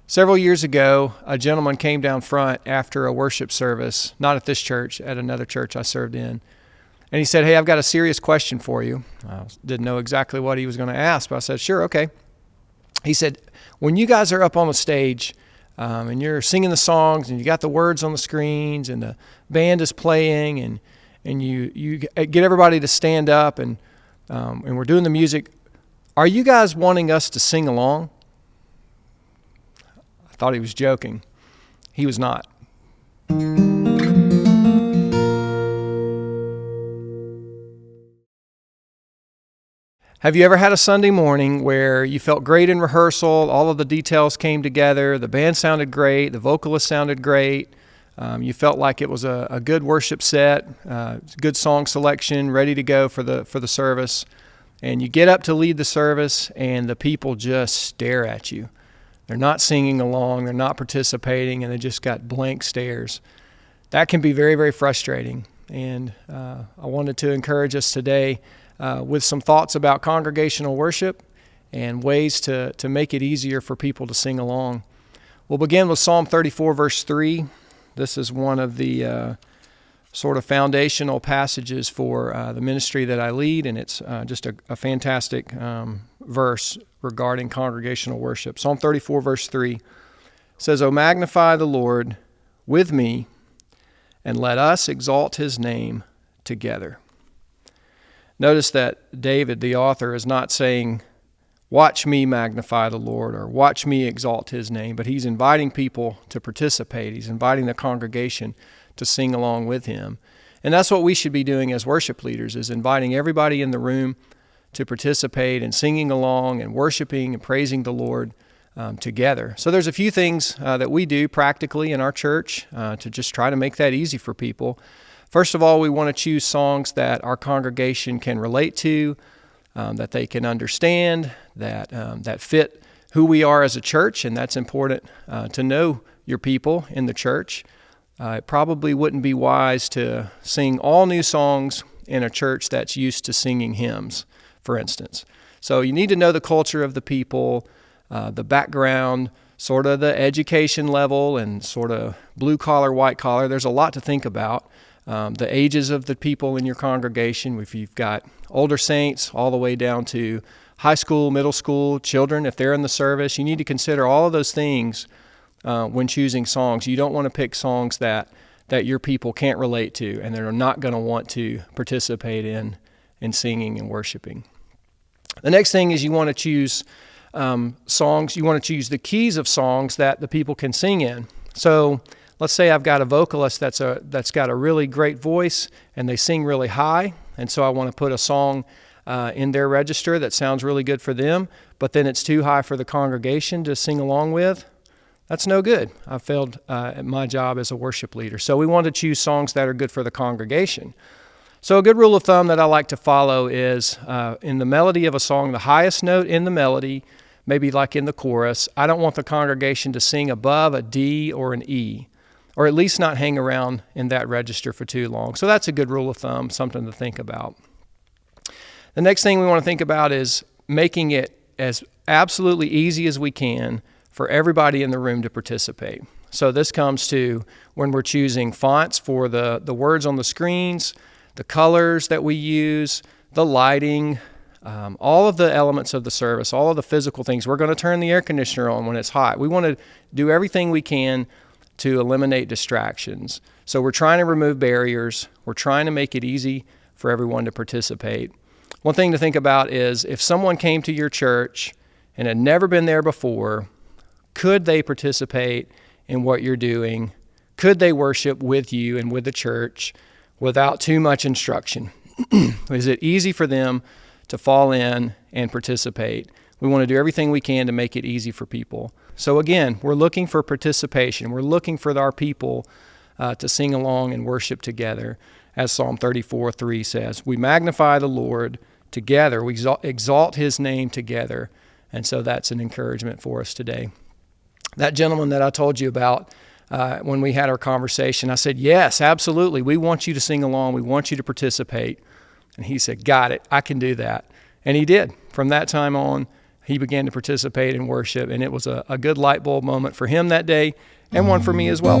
Several years ago, a gentleman came down front after a worship service, not at this church, at another church I served in. And he said, "Hey, I've got a serious question for you." I didn't know exactly what he was going to ask, but I said, "Sure, okay." He said, "When you guys are up on the stage and you're singing the songs and you got the words on the screens and the band is playing and you get everybody to stand up and we're doing the music, are you guys wanting us to sing along?" I thought he was joking. He was not. Have you ever had a Sunday morning where you felt great in rehearsal, all of the details came together, the band sounded great, the vocalist sounded great, you felt like it was a good worship set, good song selection, ready to go for the service, and you get up to lead the service and the people just stare at you. They're not singing along, they're not participating, and they just got blank stares. That can be very, very frustrating. And I wanted to encourage us today with some thoughts about congregational worship and ways to make it easier for people to sing along. We'll begin with Psalm 34, verse 3. This is one of the sort of foundational passages for the ministry that I lead, and it's just a fantastic verse regarding congregational worship. Psalm 34, verse 3 says, "O magnify the Lord with me, and let us exalt his name together." Notice that David, the author, is not saying, "Watch me magnify the Lord," or "Watch me exalt his name," but he's inviting people to participate. He's inviting the congregation to sing along with him. And that's what we should be doing as worship leaders, is inviting everybody in the room to participate in singing along and worshiping and praising the Lord together. So there's a few things that we do practically in our church to just try to make that easy for people. First of all, we want to choose songs that our congregation can relate to, that they can understand, that fit who we are as a church, and that's important to know your people in the church. It probably wouldn't be wise to sing all new songs in a church that's used to singing hymns, for instance. So you need to know the culture of the people, the background, sort of the education level, and sort of blue collar, white collar. There's a lot to think about. The ages of the people in your congregation, if you've got older saints all the way down to high school, middle school, children, if they're in the service, you need to consider all of those things when choosing songs. You don't want to pick songs that your people can't relate to and they're not going to want to participate in singing and worshiping. The next thing is you want to choose songs. You want to choose the keys of songs that the people can sing in. So let's say I've got a vocalist that's got a really great voice and they sing really high, and so I want to put a song in their register that sounds really good for them, but then it's too high for the congregation to sing along with. That's no good. I failed at my job as a worship leader. So we want to choose songs that are good for the congregation. So a good rule of thumb that I like to follow is in the melody of a song, the highest note in the melody, maybe like in the chorus, I don't want the congregation to sing above a D or an E, or at least not hang around in that register for too long. So that's a good rule of thumb, something to think about. The next thing we want to think about is making it as absolutely easy as we can for everybody in the room to participate. So this comes to when we're choosing fonts for the words on the screens, the colors that we use, the lighting, all of the elements of the service, all of the physical things. We're going to turn the air conditioner on when it's hot. We want to do everything we can to eliminate distractions. So we're trying to remove barriers. We're trying to make it easy for everyone to participate. One thing to think about is if someone came to your church and had never been there before, could they participate in what you're doing? Could they worship with you and with the church without too much instruction? Is it easy for them to fall in and participate? We want to do everything we can to make it easy for people. So again, we're looking for participation. We're looking for our people to sing along and worship together. As Psalm 34:3 says, we magnify the Lord together. We exalt his name together. And so that's an encouragement for us today. That gentleman that I told you about, when we had our conversation, I said, yes, absolutely. We want you to sing along. We want you to participate. And he said, got it. I can do that. And he did. From that time on, he began to participate in worship, and it was a good light bulb moment for him that day and one for me as well.